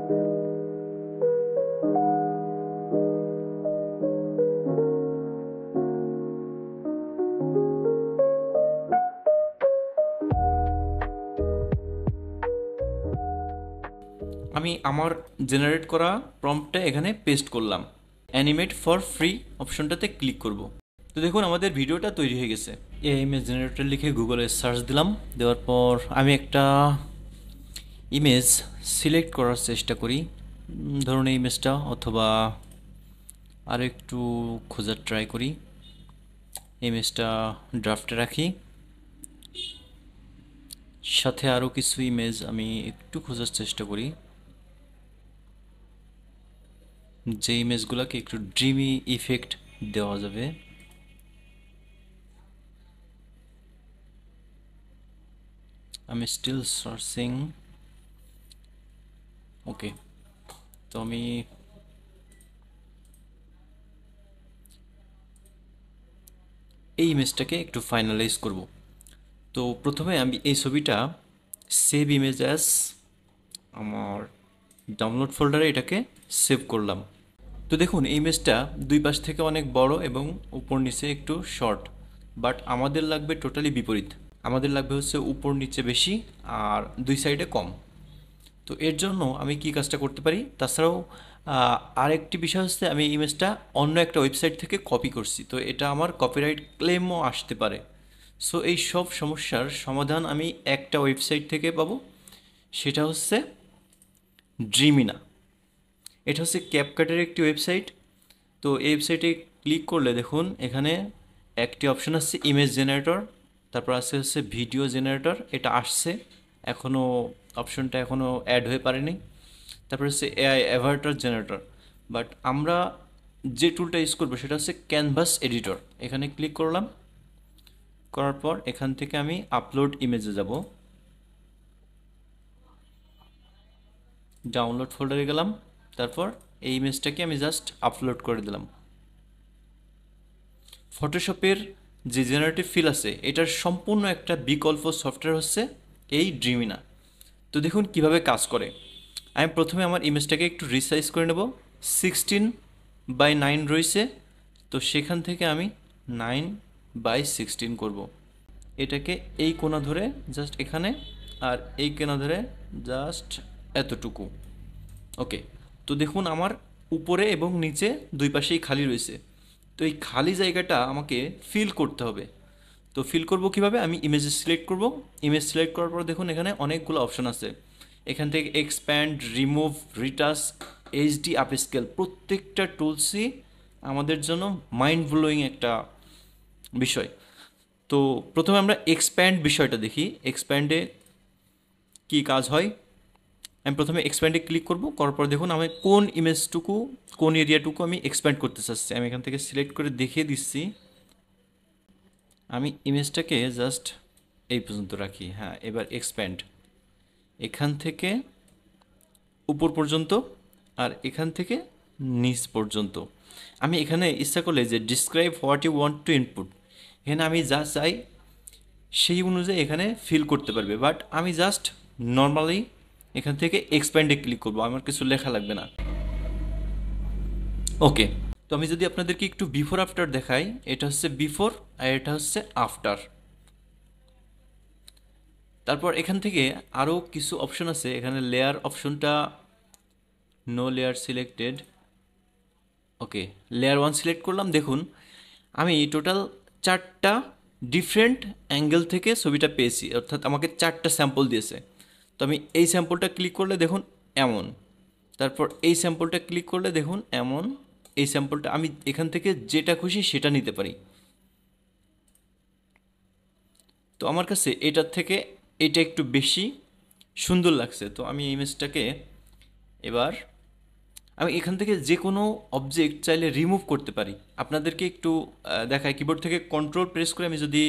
আমি আমার জেনারেট করা প্রম্পটটা এখানে পেস্ট করলাম, অ্যানিমেট ফর ফ্রি অপশনটাতে ক্লিক করব। তো দেখুন আমাদের ভিডিওটা তৈরি হয়ে গেছে। এই ইমেজ জেনারেটর লিখে গুগলে সার্চ দিলাম, দেওয়ার পর আমি একটা ইমেজ সিলেক্ট করার চেষ্টা করি, ধরুন এই ইমেজটা, অথবা আর একটু খোঁজার ট্রাই করি। ইমেজটা ড্রাফটে রাখি, সাথে আরও কিছু ইমেজ আমি একটু খোঁজার চেষ্টা করি, যে ইমেজগুলোকে একটু ড্রিমি ইফেক্ট দেওয়া যাবে। আমি স্টিল সার্চিং। ওকে, তো আমি এই ইমেজটাকে একটু ফাইনালাইজ করব। তো প্রথমে আমি এই ছবিটা সেভ ইমেজ অ্যাজ আমার ডাউনলোড ফোল্ডারে এটাকে সেভ করলাম। তো দেখুন এই ইমেজটা দুই পাশ থেকে অনেক বড় এবং উপর নিচে একটু শর্ট, বাট আমাদের লাগবে টোটালি বিপরীত। আমাদের লাগবে হচ্ছে উপর নিচে বেশি আর দুই সাইডে কম। তো এর জন্য আমি কি কাজটা করতে পারি, তাছাড়াও আরেকটি বিষয় হচ্ছে আমি এই ইমেজটা অন্য একটা ওয়েবসাইট থেকে কপি করছি, তো এটা আমার কপিরাইট ক্লেমও আসতে পারে। সো এই সব সমস্যার সমাধান আমি একটা ওয়েবসাইট থেকে পাবো, সেটা হচ্ছে ড্রিমিনা। এটা হচ্ছে ক্যাপকাটের একটি ওয়েবসাইট। তো এই ওয়েবসাইটে ক্লিক করলে দেখুন এখানে একটি অপশন আছে ইমেজ জেনারেটর, তারপর আছে হচ্ছে ভিডিও জেনারেটর, এটা আসছে, এখনও অপশনটা এখনও অ্যাড হয়ে পারেনি। তারপর হচ্ছে এআই অ্যাভাটার জেনারেটর, বাট আমরা যে টুলটা ইউজ করবো সেটা হচ্ছে ক্যানভাস এডিটর। এখানে ক্লিক করলাম, করার পর এখান থেকে আমি আপলোড ইমেজে যাব, ডাউনলোড ফোল্ডারে গেলাম, তারপর এই ইমেজটাকে আমি জাস্ট আপলোড করে দিলাম। ফটোশপের যে জেনারেটিভ ফিল আছে এটার সম্পূর্ণ একটা বিকল্প সফটওয়্যার হচ্ছে এই ড্রিমিনা। তো দেখুন কিভাবে কাজ করে। আমি প্রথমে আমার ইমেজটাকে একটু রিসাইজ করে নেব, 16:9 রয়েছে, তো সেখান থেকে আমি 9/16 করব। এটাকে এই কোণা ধরে জাস্ট এখানে, আর এই কোণা ধরে জাস্ট এতটুকু। ওকে, তো দেখুন আমার উপরে এবং নিচে দুই পাশেই খালি রয়েছে। তো এই খালি জায়গাটা আমাকে ফিল করতে হবে। তো ফিল করব কিভাবে, আমি ইমেজ সিলেক্ট করব। ইমেজ সিলেক্ট করার পর দেখুন এখানে অনেকগুলো অপশন আছে, এখান থেকে expand, remove, retouch, HD, upscale, প্রত্যেকটা টুলসই আমাদের জন্য মাইন্ড ব্লোয়িং একটা বিষয়। তো প্রথমে আমরা এক্সপ্যান্ড বিষয়টা দেখি, এক্সপ্যান্ডে কি কাজ হয়। আমি প্রথমে এক্সপ্যান্ডে ক্লিক করব, করার পর দেখুন আমি কোন ইমেজটুকু, কোন এরিয়াটুকু আমি এক্সপ্যান্ড করতে চাচ্ছি, আমি এখান থেকে সিলেক্ট করে দেখিয়ে দিচ্ছি। আমি ইমেজটাকে জাস্ট এই পর্যন্ত রাখি। হ্যাঁ, এবার এক্সপ্যান্ড, এখান থেকে উপর পর্যন্ত আর এখান থেকে নিচ পর্যন্ত। আমি এখানে ইচ্ছা করলে যে describe what you want to input, এখানে আমি যা চাই সেই অনুযায়ী এখানে ফিল করতে পারবে, বাট আমি জাস্ট নর্মালি এখান থেকে এক্সপ্যান্ডে ক্লিক করবো, আমার কিছু লেখা লাগবে না। ওকে, তো আমি যদি আপনাদেরকে একটু বিফোর আফটার দেখাই, এটা হচ্ছে বিফোর আর এটা হচ্ছে আফটার। তারপর এখান থেকে আরও কিছু অপশন আছে, এখানে লেয়ার অপশনটা নো লেয়ার সিলেক্টেড। ওকে, লেয়ার 1 সিলেক্ট করলাম। দেখুন আমি টোটাল 4টা ডিফারেন্ট অ্যাঙ্গেল থেকে ছবিটা পেয়েছি, অর্থাৎ আমাকে 4টা স্যাম্পল দিয়েছে। তো আমি এই স্যাম্পলটা ক্লিক করলে দেখুন এমন, তারপর এই স্যাম্পলটা ক্লিক করলে দেখুন এমন, এই স্যাম্পলটা আমি এখান থেকে যেটা খুশি সেটা নিতে পারি। তো আমার কাছে এটার থেকে এটা একটু বেশি সুন্দর লাগছে, তো আমি ইমেজটাকে এবার আমি এখান থেকে যে কোনো অবজেক্ট চাইলে রিমুভ করতে পারি। আপনাদেরকে একটু দেখাই, কিবোর্ড থেকে কন্ট্রোল প্রেস করে আমি যদি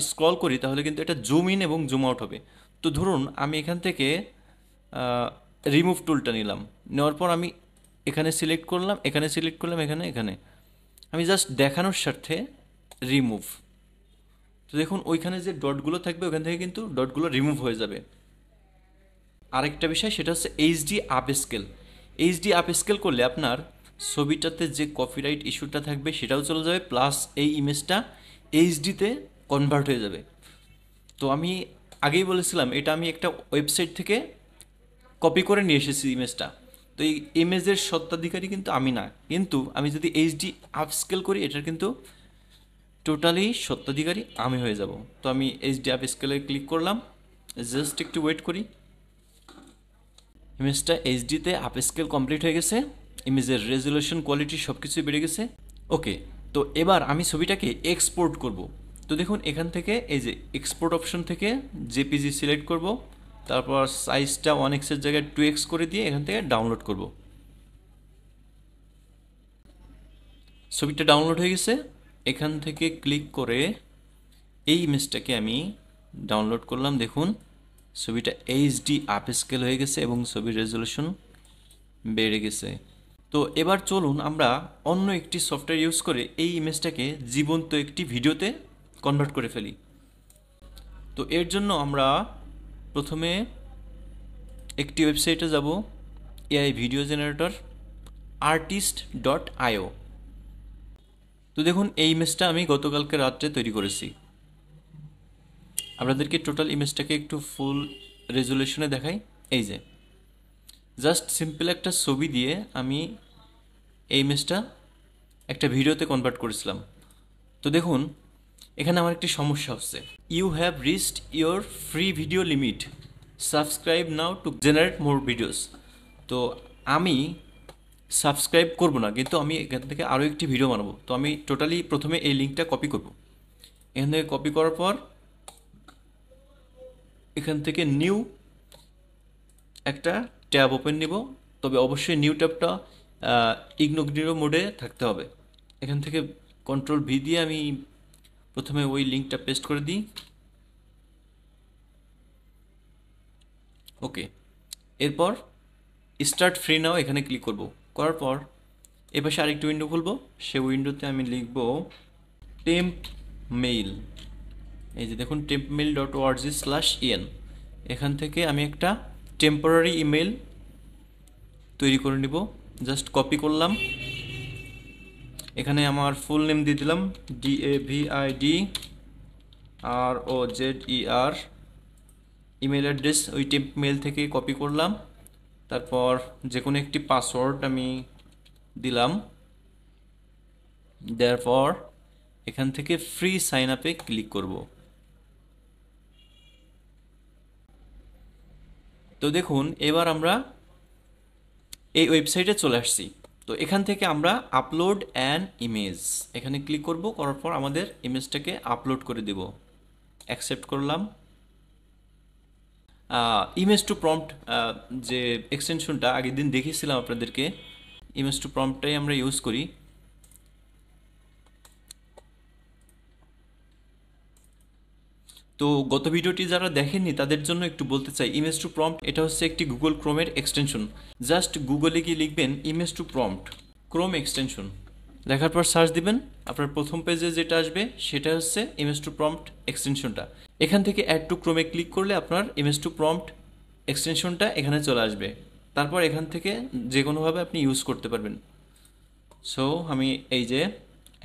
স্ক্রল করি তাহলে কিন্তু এটা জুম ইন এবং জুম আউট হবে। তো ধরুন আমি এখান থেকে রিমুভ টুলটা নিলাম, নেওয়ার পর আমি এখানে সিলেক্ট করলাম, এখানে সিলেক্ট করলাম, এখানে এখানে আমি জাস্ট দেখানোর স্বার্থে রিমুভ। তো দেখুন ওইখানে যে ডটগুলো থাকবে ওখান থেকে কিন্তু ডটগুলো রিমুভ হয়ে যাবে। আরেকটা বিষয় সেটা হচ্ছে HD up scale. HD up scale করলে আপনার ছবিটাতে যে কপিরাইট ইস্যুটা থাকবে সেটাও চলে যাবে, প্লাস এই ইমেজটা এইচডিতে কনভার্ট হয়ে যাবে। তো আমি আগেই বলেছিলাম এটা আমি একটা ওয়েবসাইট থেকে কপি করে নিয়ে এসেছি ইমেজটা। তো এই ইমেজের স্বত্বাধিকারী কিন্তু আমি না, কিন্তু আমি যদি এইচডি আপস্কেল করি এটার কিন্তু টোটালি স্বত্বাধিকারী আমি হয়ে যাব। তো আমি এইচডি আপস্কেলে ক্লিক করলাম, জাস্ট একটু ওয়েট করি। ইমেজটা এইচডিতে আপস্কেল কমপ্লিট হয়ে গেছে, ইমেজের রেজুলেশন কোয়ালিটি সব কিছুই বেড়ে গেছে। ওকে, তো এবার আমি ছবিটাকে এক্সপোর্ট করব। তো দেখুন এখান থেকে এই যে এক্সপোর্ট অপশন থেকে জেপিজি সিলেক্ট করব, তারপর সাইজটা 1x-এর জায়গায় 2x করে দিয়ে এখান থেকে ডাউনলোড করব। ছবিটা ডাউনলোড হয়ে গেছে। এখান থেকে ক্লিক করে এই ইমেজটাকে আমি ডাউনলোড করলাম। দেখুন ছবিটা এইচডি আপস্কেল হয়ে গেছে এবং ছবির রেজলিউশন বেড়ে গেছে। তো এবার চলুন আমরা অন্য একটি সফটওয়্যার ইউজ করে এই ইমেজটাকে জীবন্ত একটি ভিডিওতে কনভার্ট করে ফেলি। তো এর জন্য আমরা প্রথমে একটি ওয়েবসাইটে যাব, এআই ভিডিও জেনারেটর artist.io। তো দেখুন এই ইমেজটা আমি গতকালকে রাত্রে তৈরি করেছি। আপনাদেরকে টোটাল ইমেজটাকে একটু ফুল রেজুলেশনে দেখাই। এই যে জাস্ট সিম্পল একটা ছবি দিয়ে আমি এই ইমেজটা একটা ভিডিওতে কনভার্ট করেছিলাম। তো দেখুন এখানে আমার একটি সমস্যা হচ্ছে, you have reached your free video limit, subscribe now to generate more videos. তো আমি সাবস্ক্রাইব করব না, কিন্তু আমি এখান থেকে আরও একটি ভিডিও বানাবো। তো আমি টোটালি প্রথমে এই লিঙ্কটা কপি করব। এখান থেকে কপি করার পর এখান থেকে নিউ একটা ট্যাব ওপেন নিব, তবে অবশ্যই নিউ ট্যাবটা ইগনোর মোডে থাকতে হবে। এখান থেকে কন্ট্রোল ভি দিয়ে আমি প্রথমে ওই লিঙ্কটা পেস্ট করে দিই। ওকে, এরপর স্টার্ট ফ্রি নাও এখানে ক্লিক করব। করার পর এপাশে আরেকটি উইন্ডো খুলব, সে উইন্ডোতে আমি লিখব টেম্প মেইল। এই যে দেখুন tempmail.org/en। এখান থেকে আমি একটা টেম্পোরারি ইমেল তৈরি করে নিব। জাস্ট কপি করলাম, এখানে আমার ফুল নেম দিয়ে দিলাম DAVIDROZER। ইমেল অ্যাড্রেস ওই টেম্পমেইল থেকে কপি করলাম, তারপর যে কোনো একটি পাসওয়ার্ড আমি দিলাম, দেওয়ার পর এখান থেকে ফ্রি সাইন আপে ক্লিক করব। তো দেখুন এবার আমরা এই ওয়েবসাইটে চলে আসছি। তো এখান থেকে আমরা আপলোড অ্যান ইমেজ এখানে ক্লিক করব, করার পর আমাদের ইমেজটাকে আপলোড করে দেব। অ্যাকসেপ্ট করলাম। ইমেজ টু প্রম্পট যে এক্সটেনশনটা আগের দিন দেখিয়েছিলাম আপনাদেরকে, ইমেজ টু প্রম্পটটাই আমরা ইউজ করি। তো গত ভিডিওটি যারা দেখেননি তাদের জন্য একটু বলতে চাই, ইমেজ টু প্রম্পট এটা হচ্ছে একটি গুগল ক্রোমের এক্সটেনশন। জাস্ট গুগলে গিয়ে লিখবেন image to prompt Chrome extension, লেখার পর সার্চ দিবেন, আপনার প্রথম পেজে যেটা আসবে সেটা হচ্ছে ইমেজ টু প্রম্পট এক্সটেনশনটা। এখান থেকে অ্যাড টু ক্রোমে ক্লিক করলে আপনার ইমেজ টু প্রম্পট এক্সটেনশনটা এখানে চলে আসবে। তারপর এখান থেকে যে কোনোভাবে আপনি ইউজ করতে পারবেন। সো আমি এই যে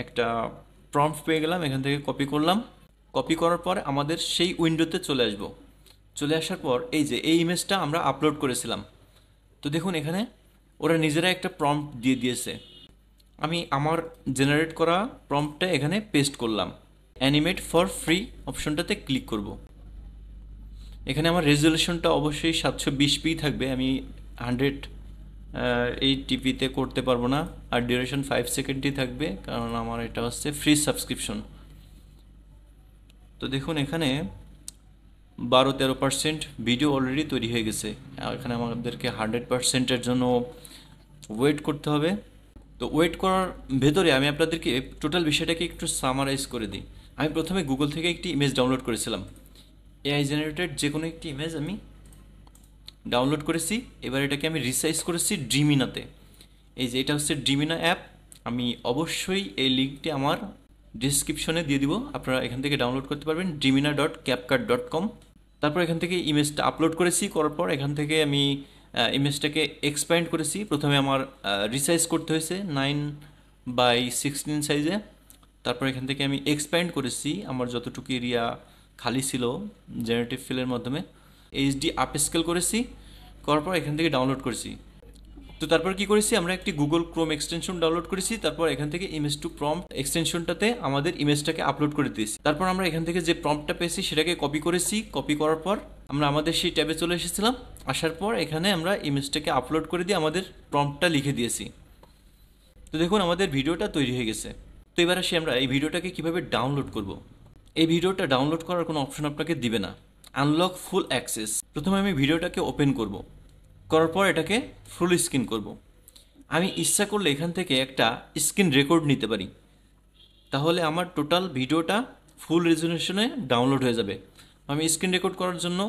একটা প্রম্পট পেয়ে গেলাম, এখান থেকে কপি করলাম। কপি করার পর আমাদের সেই উইন্ডোতে চলে আসব। চলে আসার পর এই যে এই ইমেজটা আমরা আপলোড করেছিলাম। তো দেখুন এখানে ওরা নিজেরা একটা প্রম্পট দিয়ে দিয়েছে। আমি আমার জেনারেট করা প্রম্পটটা এখানে পেস্ট করলাম। অ্যানিমেট ফর ফ্রি অপশনটাতে ক্লিক করব। এখানে আমার রেজলিউশনটা অবশ্যই 720p থাকবে, আমি 108 করতে পারবো না। আর ডিউরেশন 5 সেকেন্ডই থাকবে, কারণ আমার এটা হচ্ছে ফ্রি সাবস্ক্রিপশন। তো দেখুন এখানে 12-13% ভিডিও অলরেডি তৈরি হয়ে গেছে। এখানে আমাদেরকে 100%-এর জন্য ওয়েট করতে হবে। তো ওয়েট করার ভেতরে আমি আপনাদেরকে টোটাল বিষয়টাকে একটু সামারাইজ করে দিই। আমি প্রথমে গুগল থেকে একটি ইমেজ ডাউনলোড করেছিলাম, এআই জেনারেটেড যে কোনো একটি ইমেজ আমি ডাউনলোড করেছি। এবার এটাকে আমি রিসাইজ করেছি ড্রিমিনাতে। এই যে এটা হচ্ছে ড্রিমিনা অ্যাপ, আমি অবশ্যই এই লিঙ্কটি আমার ডিসক্রিপশনে দিয়ে দিব, আপনারা এখান থেকে ডাউনলোড করতে পারবেন, ড্রিমিনা.capcut.com। তারপর এখান থেকে ইমেজটা আপলোড করেছি, করার পর এখান থেকে আমি ইমেজটাকে এক্সপ্যান্ড করেছি। প্রথমে আমার রিসাইজ করতে হয়েছে 9/16 সাইজে। তারপর এখান থেকে আমি এক্সপ্যান্ড করেছি আমার যতটুকু এরিয়া খালি ছিল জেনারেটিভ ফিলের মাধ্যমে, এইচডি আপ স্কেল করেছি, করার পর এখান থেকে ডাউনলোড করেছি। তো তারপর কি করেছি, আমরা একটি গুগল ক্রোম এক্সটেনশন ডাউনলোড করেছি। তারপর এখান থেকে ইমেজ টু প্রম্পট এক্সটেনশনটাতে আমাদের ইমেজটাকে আপলোড করে দিয়েছি। তারপর আমরা এখান থেকে যে প্রম্পটটা পেয়েছি সেটাকে কপি করেছি। কপি করার পর আমরা আমাদের সেই ট্যাবে চলে এসেছিলাম। আসার পর এখানে আমরা ইমেজটাকে আপলোড করে দিয়ে আমাদের প্রম্পটটা লিখে দিয়েছি। তো দেখুন আমাদের ভিডিওটা তৈরি হয়ে গেছে। তো এবার আসি আমরা এই ভিডিওটাকে কিভাবে ডাউনলোড করব। এই ভিডিওটা ডাউনলোড করার কোনো অপশন আপনাকে দিবে না, আনলক ফুল অ্যাক্সেস। প্রথমে আমি ভিডিওটাকে ওপেন করব, করার পর এটাকে ফুল স্ক্রিন করব। আমি ইচ্ছা করলে এখান থেকে একটা স্ক্রিন রেকর্ড নিতে পারি, তাহলে আমার টোটাল ভিডিওটা ফুল রেজলিউশনে ডাউনলোড হয়ে যাবে। আমি স্ক্রিন রেকর্ড করার জন্য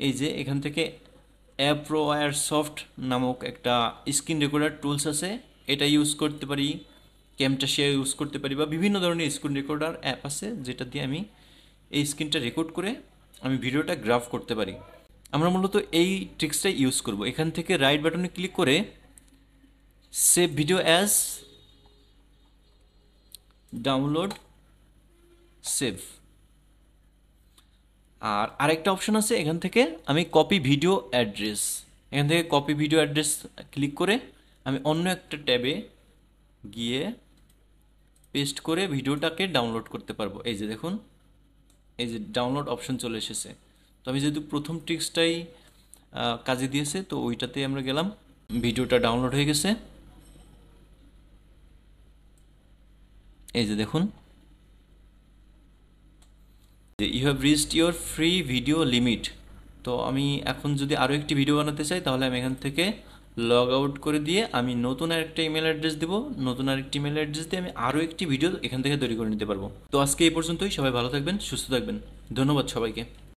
এই যে এখান থেকে অ্যাপ্রোয়ার সফট নামক একটা স্ক্রিন রেকর্ডার টুলস আছে, এটা ইউজ করতে পারি, ক্যামটাশিয়া ইউজ করতে পারি, বা বিভিন্ন ধরনের স্ক্রিন রেকর্ডার অ্যাপ আছে যেটা দিয়ে আমি এই স্ক্রিনটা রেকর্ড করে আমি ভিডিওটা গ্রাফ করতে পারি। আমরা মূলত এই ট্রিক্সটাই ইউজ করব। এখান থেকে রাইট বাটনে ক্লিক করে save video as, download, save. আর আরেকটা অপশন আছে এখান থেকে আমি কপি ভিডিও অ্যাড্রেস, এখান থেকে কপি ভিডিও অ্যাড্রেস ক্লিক করে আমি অন্য একটা ট্যাবে গিয়ে পেস্ট করে ভিডিওটাকে ডাউনলোড করতে পারবো। এই যে দেখুন, এই যে ডাউনলোড অপশন চলে এসেছে। তো আমি যেহেতু প্রথম ট্রিক্সটাই কাজে দিয়েছে, তো ওইটাতে আমরা গেলাম, ভিডিওটা ডাউনলোড হয়ে গেছে। এই যে দেখুন, you have reached your free video limit. তো আমি এখন যদি আরও একটি ভিডিও বানাতে চাই তাহলে আমি এখান থেকে লগ আউট করে দিয়ে আমি নতুন আরেকটা ইমেল অ্যাড্রেস দেবো, নতুন আরেকটি ইমেল অ্যাড্রেস দিয়ে আমি আরও একটি ভিডিও এখান থেকে তৈরি করে নিতে পারবো। তো আজকে এই পর্যন্তই, সবাই ভালো থাকবেন, সুস্থ থাকবেন, ধন্যবাদ সবাইকে।